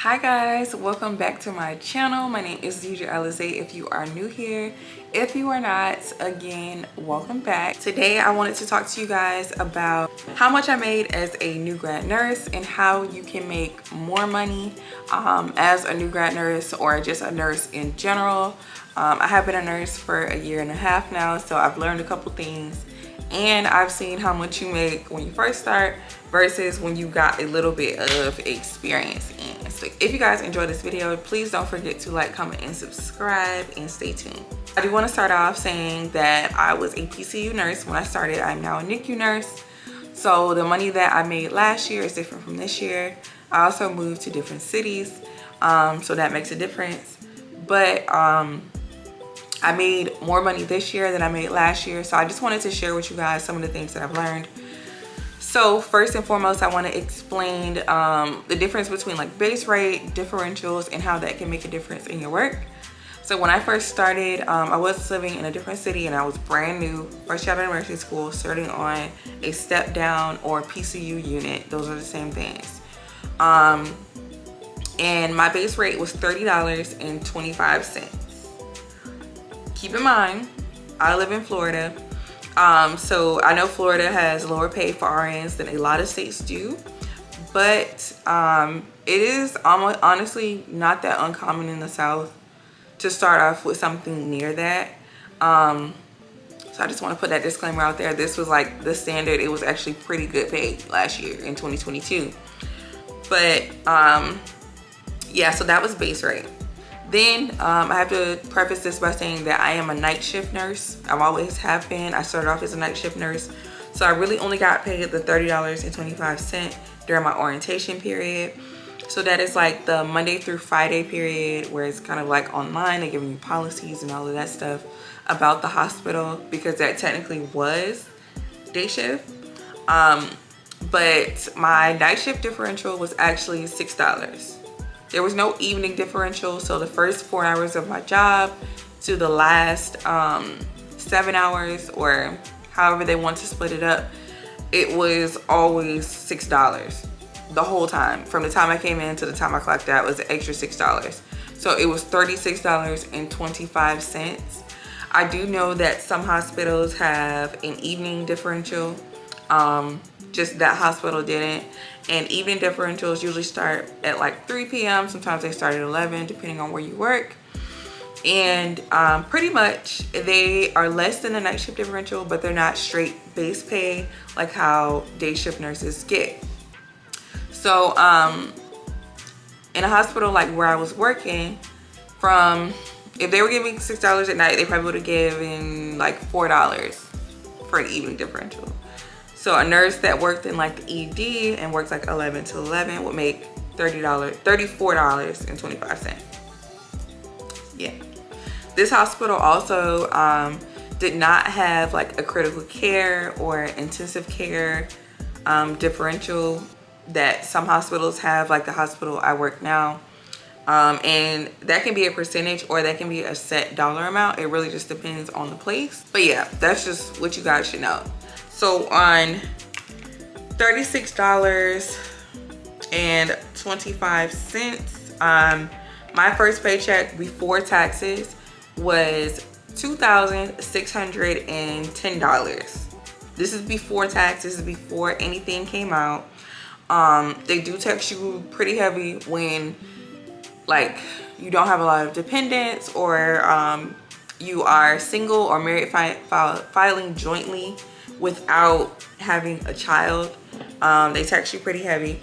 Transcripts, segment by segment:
Hi guys, welcome back to my channel. My name is DJ Alizé if you are new here. If you are not, again, welcome back. Today I wanted to talk to you guys about how much I made as a new grad nurse and how you can make more money as a new grad nurse or just a nurse in general. I have been a nurse for a year and a half now, so I've learned a couple things and I've seen how much you make when you first start versus when you got a little bit of experience in. So if you guys enjoyed this video, please don't forget to like, comment, and subscribe, and stay tuned. I do want to start off saying that I was a PCU nurse when I started. I'm now a Nicu nurse. So the money that I made last year is different from this year. I also moved to different cities, so that makes a difference. But I made more money this year than I made last year. So I just wanted to share with you guys some of the things that I've learned. So first and foremost, I want to explain the difference between like base rate, differentials, and how that can make a difference in your work. So when I first started, I was living in a different city and I was brand new, fresh out of nursing school, starting on a step down or PCU unit. Those are the same things. And my base rate was $30.25. Keep in mind, I live in Florida. So I know Florida has lower pay for RNs than a lot of states do, but it is almost honestly not that uncommon in the South to start off with something near that. So I just want to put that disclaimer out there. This was like the standard. It was actually pretty good pay last year in 2022. But yeah, so that was base rate. Then I have to preface this by saying that I am a night shift nurse. I've always have been. I started off as a night shift nurse. So I really only got paid the $30.25 during my orientation period. So that is like the Monday through Friday period where it's kind of like online. They're giving you policies and all of that stuff about the hospital because that technically was day shift. But my night shift differential was actually $6. There was no evening differential, so the first 4 hours of my job to the last 7 hours, or however they want to split it up, it was always $6 the whole time. From the time I came in to the time I clocked out was an extra $6. So it was $36.25. I do know that some hospitals have an evening differential. Just that hospital didn't. And evening differentials usually start at like 3 p.m. Sometimes they start at 11, depending on where you work. And pretty much they are less than the night shift differential, but they're not straight base pay like how day shift nurses get. So in a hospital like where I was working, if they were giving $6 at night, they probably would have given like $4 for an evening differential. So a nurse that worked in like the ED and worked like 11 to 11 would make $34.25. Yeah. This hospital also did not have like a critical care or intensive care differential that some hospitals have, like the hospital I work now. And that can be a percentage or that can be a set dollar amount. It really just depends on the place. But yeah, that's just what you guys should know. So on $36.25, my first paycheck before taxes was $2,610. This is before taxes, this is before anything came out. They do tax you pretty heavy when like you don't have a lot of dependents or you are single or married filing jointly without having a child. They tax you pretty heavy.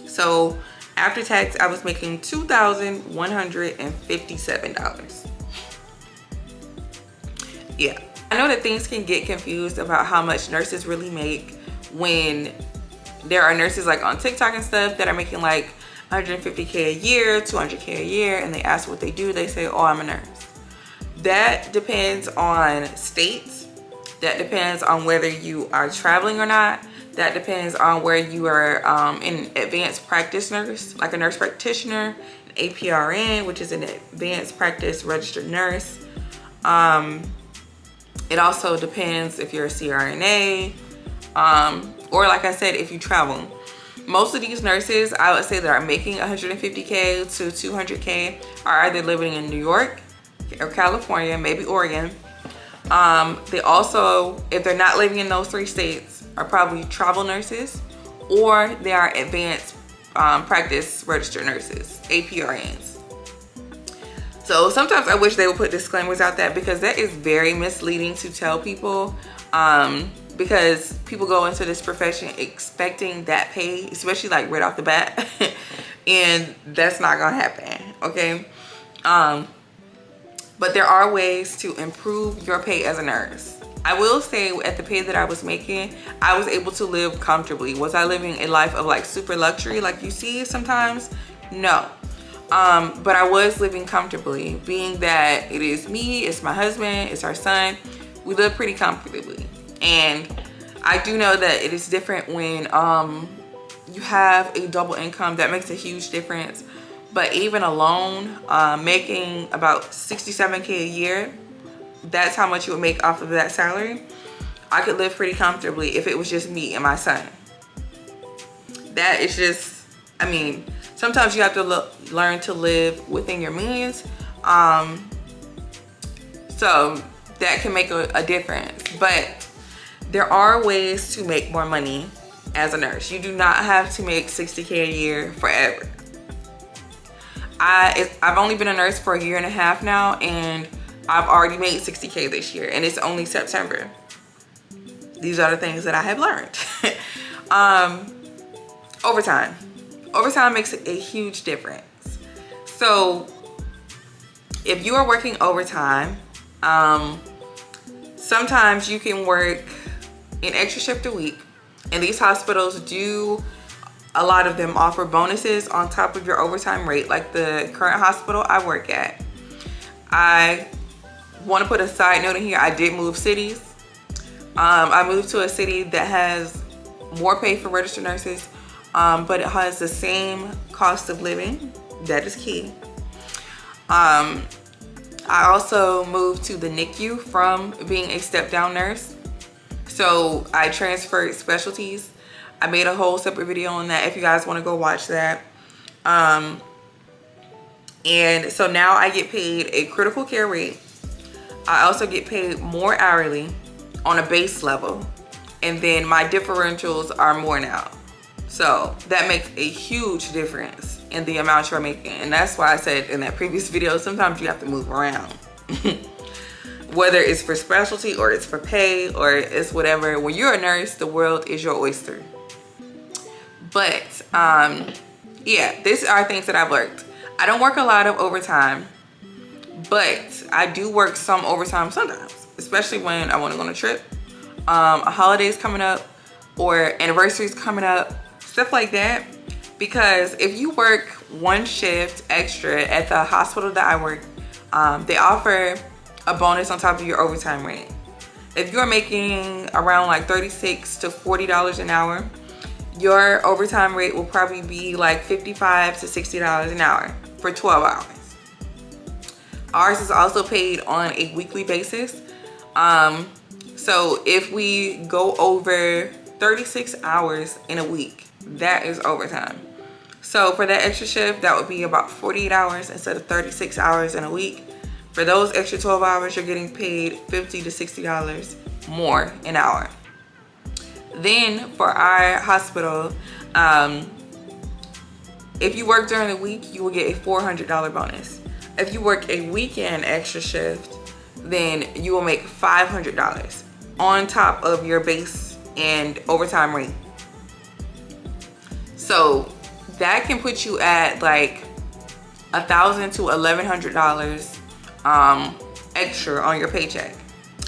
So after tax, I was making $2,157. Yeah, I know that things can get confused about how much nurses really make when there are nurses like on TikTok and stuff that are making like 150K a year, 200K a year, and they ask what they do. They say, oh, I'm a nurse. That depends on states. That depends on whether you are traveling or not. That depends on where you are an advanced practice nurse, like a nurse practitioner, an APRN, which is an advanced practice registered nurse. It also depends if you're a CRNA, or like I said, if you travel. Most of these nurses, I would say, that are making 150K to 200K are either living in New York or California, maybe Oregon. They also, if they're not living in those 3 states, are probably travel nurses, or they are advanced practice registered nurses, APRNs. So sometimes I wish they would put disclaimers out there, because that is very misleading to tell people, because people go into this profession expecting that pay, especially like right off the bat, and that's not gonna happen, okay? But there are ways to improve your pay as a nurse. I will say, at the pay that I was making, I was able to live comfortably. Was I living a life of like super luxury like you see sometimes? No. But I was living comfortably, being that it is me, it's my husband, it's our son. We live pretty comfortably. And I do know that it is different when you have a double income. That makes a huge difference. But even alone, making about 67K a year, that's how much you would make off of that salary. I could live pretty comfortably if it was just me and my son. That is just, I mean, sometimes you have to learn to live within your means. So that can make a difference. But there are ways to make more money as a nurse. You do not have to make 60K a year forever. I've only been a nurse for 1.5 years now, and I've already made 60K this year, and it's only September. These are the things that I have learned. Overtime. Overtime makes a huge difference. So if you are working overtime, sometimes you can work an extra shift a week, and these hospitals do, a lot of them offer bonuses on top of your overtime rate, like the current hospital I work at. I want to put a side note in here. I did move cities. I moved to a city that has more pay for registered nurses, but it has the same cost of living. That is key. I also moved to the Nicu from being a step-down nurse. So I transferred specialties. I made a whole separate video on that if you guys want to go watch that. And so now I get paid a critical care rate. I also get paid more hourly on a base level. And then my differentials are more now. So that makes a huge difference in the amount you're making. And that's why I said in that previous video, sometimes you have to move around. Whether it's for specialty or it's for pay or it's whatever. When you're a nurse, the world is your oyster. But yeah, these are things that I've worked. I don't work a lot of overtime, but I do work some overtime sometimes, especially when I want to go on a trip, a holiday's coming up, or anniversaries coming up, stuff like that. Because if you work one shift extra at the hospital that I work, they offer a bonus on top of your overtime rate. If you're making around like $36 to $40 an hour, your overtime rate will probably be like $55 to $60 an hour for 12 hours. Ours is also paid on a weekly basis. So if we go over 36 hours in a week, that is overtime. So for that extra shift, that would be about 48 hours instead of 36 hours in a week. For those extra 12 hours, you're getting paid $50 to $60 more an hour. Then for our hospital, if you work during the week, you will get a $400 bonus. If you work a weekend extra shift, then you will make $500 on top of your base and overtime rate. So that can put you at like $1,000 to $1,100 extra on your paycheck.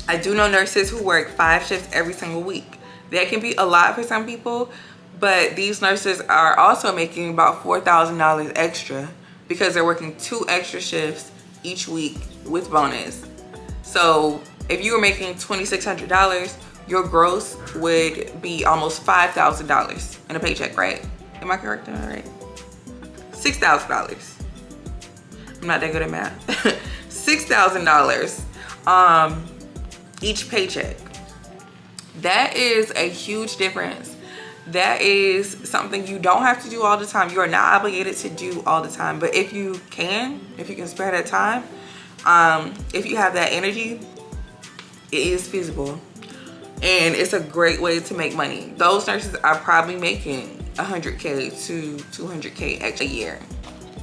I do know nurses who work 5 shifts every single week. That can be a lot for some people, but these nurses are also making about $4,000 extra because they're working 2 extra shifts each week with bonus. So if you were making $2,600, your gross would be almost $5,000 in a paycheck, right? Am I correct on that, right? $6,000. I'm not that good at math. $6,000 each paycheck. That is a huge difference. that is something you don't have to do all the time. You are not obligated to do all the time, but if you can spare that time, if you have that energy, it is feasible. And it's a great way to make money. Those nurses are probably making 100K to 200K a year.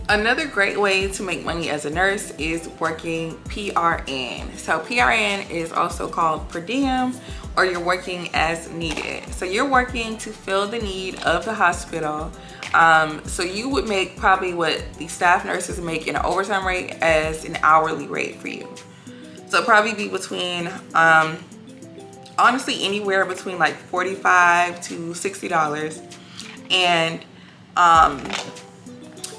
Another great way to make money as a nurse is working PRN. So PRN is also called per diem, or you're working as needed. So you're working to fill the need of the hospital. So you would make probably what the staff nurses make in an overtime rate as an hourly rate for you. So it'll probably be between, honestly, anywhere between like $45 to $60. And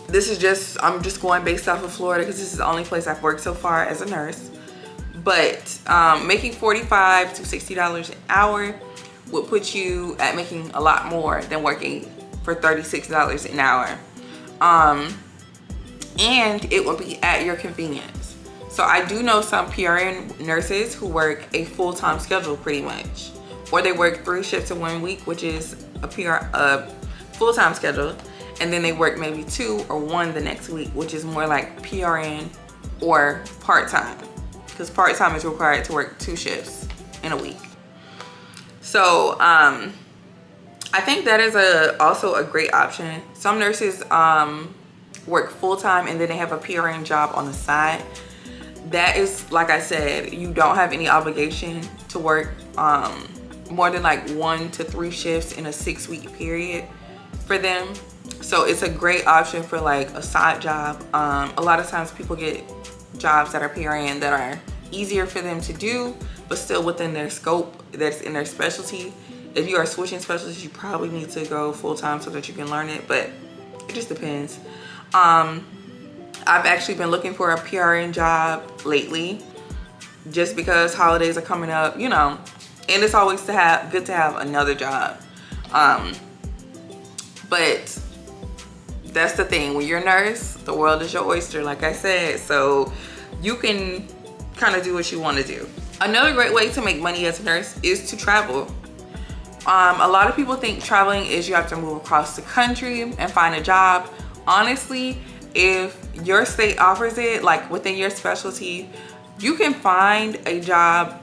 this is just, I'm just going based off of Florida because this is the only place I've worked so far as a nurse. But making $45 to $60 an hour would put you at making a lot more than working for $36 an hour. And it will be at your convenience. So I do know some PRN nurses who work a full-time schedule pretty much. Or they work 3 shifts in 1 week, which is a full-time schedule. And then they work maybe 2 or 1 the next week, which is more like PRN or part-time. Because part-time is required to work 2 shifts in a week. So I think that is also a great option. Some nurses work full-time and then they have a PRN job on the side. That is, like I said, you don't have any obligation to work more than like 1 to 3 shifts in a 6-week period for them. So it's a great option for like a side job. A lot of times people get jobs that are PRN that are easier for them to do, but still within their scope, that's in their specialty. If you are switching specialties, you probably need to go full-time so that you can learn it, but it just depends. I've actually been looking for a PRN job lately just because holidays are coming up, you know, and it's always good to have another job. But that's the thing, when you're a nurse, the world is your oyster, like I said, so you can kind of do what you want to do. Another great way to make money as a nurse is to travel. A lot of people think traveling is you have to move across the country and find a job. Honestly, if your state offers it, like within your specialty, you can find a job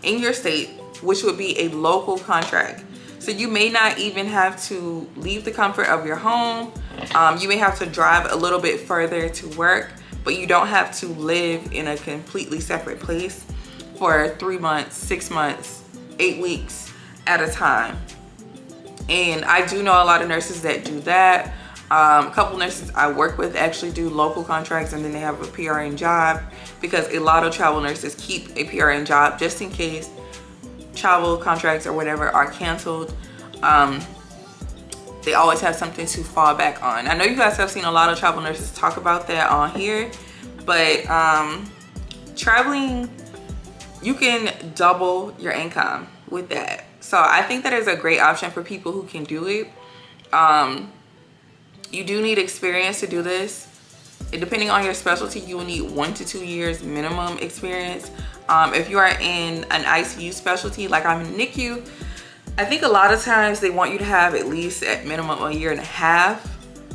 in your state, which would be a local contract. So you may not even have to leave the comfort of your home. You may have to drive a little bit further to work, but you don't have to live in a completely separate place for 3 months, 6 months, 8 weeks at a time. And I do know a lot of nurses that do that. A couple nurses I work with actually do local contracts and then they have a PRN job, because a lot of travel nurses keep a PRN job just in case travel contracts or whatever are canceled. They always have something to fall back on. I know you guys have seen a lot of travel nurses talk about that on here, but traveling, you can double your income with that. So I think that is a great option for people who can do it. You do need experience to do this. Depending on your specialty, you will need 1 to 2 years minimum experience. If you are in an ICU specialty, like I'm in NICU, I think a lot of times they want you to have at least at minimum 1.5 years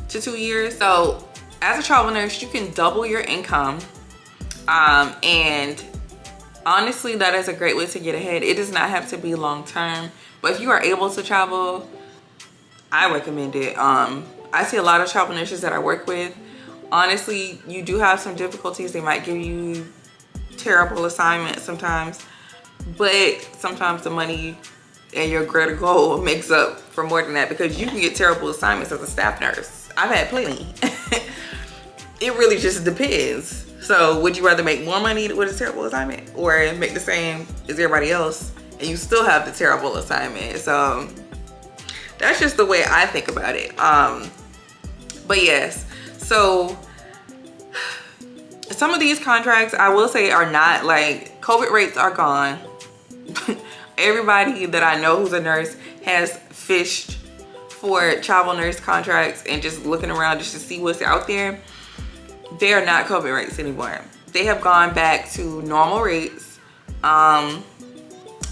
to 2 years. So as a travel nurse, you can double your income. And honestly, that is a great way to get ahead. It does not have to be long term, but if you are able to travel, I recommend it. I see a lot of travel nurses that I work with. Honestly, you do have some difficulties. They might give you terrible assignments sometimes, but sometimes the money and your greater goal makes up for more than that, because you can get terrible assignments as a staff nurse. I've had plenty. It really just depends. So would you rather make more money with a terrible assignment or make the same as everybody else and you still have the terrible assignment? So that's just the way I think about it. But yes, so some of these contracts I will say are not, like, COVID rates are gone. Everybody that I know who's a nurse has fished for travel nurse contracts and just looking around just to see what's out there. They are not COVID rates anymore. They have gone back to normal rates. And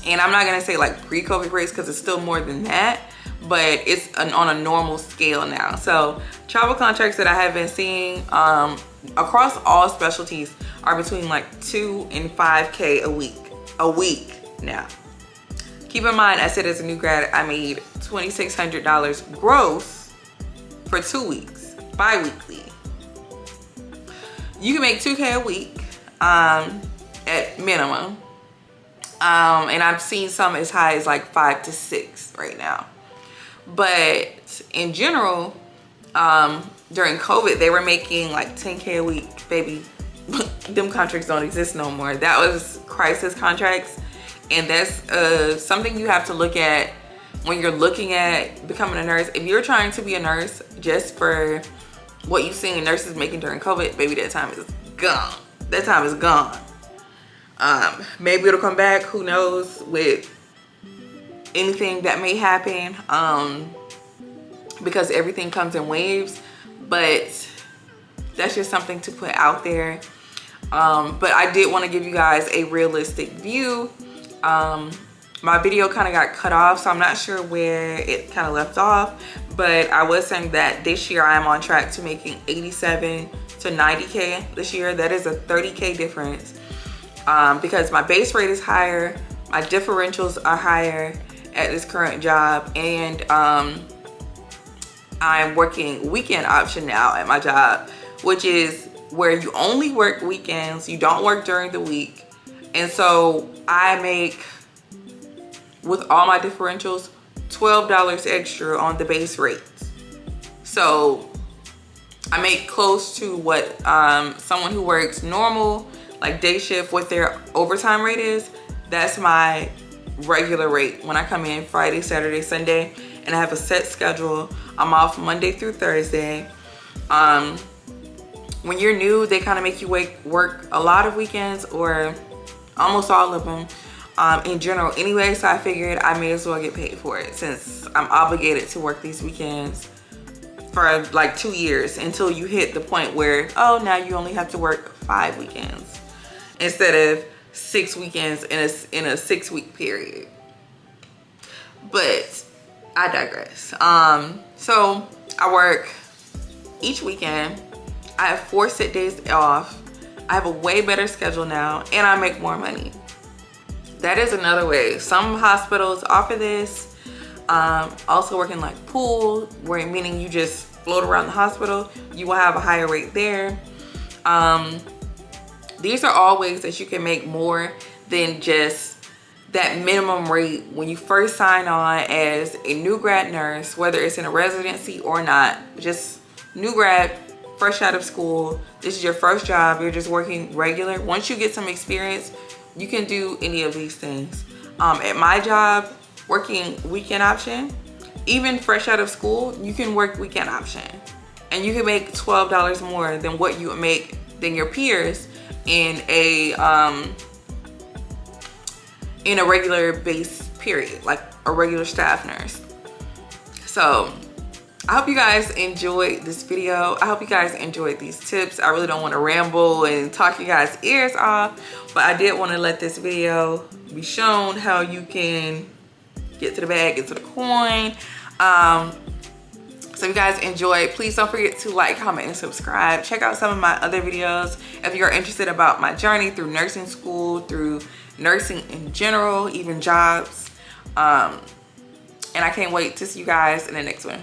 I'm not gonna say like pre-COVID rates, because it's still more than that, but it's on a normal scale now. So travel contracts that I have been seeing across all specialties are between like 2 and 5K a week now. Keep in mind, I said as a new grad, I made $2,600 gross for 2 weeks, bi-weekly. You can make 2K a week at minimum. And I've seen some as high as like 5 to 6 right now. But in general, during COVID, they were making like 10K a week, baby. Them contracts don't exist no more. That was crisis contracts. And that's something you have to look at when you're looking at becoming a nurse. If you're trying to be a nurse just for what you've seen nurses making during COVID, baby, that time is gone. That time is gone. Maybe it'll come back, who knows, with anything that may happen, because everything comes in waves. But that's just something to put out there. But I did want to give you guys a realistic view. My video kind of got cut off, so I'm not sure where it kind of left off, but I was saying that this year I am on track to making 87 to 90K this year. That is a 30K difference, because my base rate is higher, my differentials are higher at this current job, and I'm working weekend option now at my job, which is where you only work weekends, you don't work during the week. And so I make, with all my differentials, $12 extra on the base rates. So I make close to what someone who works normal, like day shift, what their overtime rate is. That's my regular rate when I come in Friday, Saturday, Sunday, and I have a set schedule. I'm off Monday through Thursday. When you're new, they kind of make you work a lot of weekends, or almost all of them, in general anyway. So I figured I may as well get paid for it, since I'm obligated to work these weekends for like 2 years, until you hit the point where, oh, now you only have to work 5 weekends instead of 6 weekends in a 6-week period. But I digress. So I work each weekend. I have 4 set days off. I have a way better schedule now, and I make more money. That is another way. Some hospitals offer this. Also working like pool, where meaning you just float around the hospital, you will have a higher rate there. These are all ways that you can make more than just that minimum rate when you first sign on as a new grad nurse, whether it's in a residency or not. Just new grad, fresh out of school, this is your first job, you're just working regular. Once you get some experience, you can do any of these things. At my job, working weekend option, even fresh out of school, you can work weekend option, and you can make $12 more than what you would make than your peers in a regular base period, like a regular staff nurse. So I hope you guys enjoyed this video. I hope you guys enjoyed these tips. I really don't want to ramble and talk you guys' ears off, but I did want to let this video be shown how you can get to the bag, get to the coin. So if you guys enjoyed, please don't forget to like, comment, and subscribe. Check out some of my other videos if you're interested about my journey through nursing school, through nursing in general, even jobs. And I can't wait to see you guys in the next one.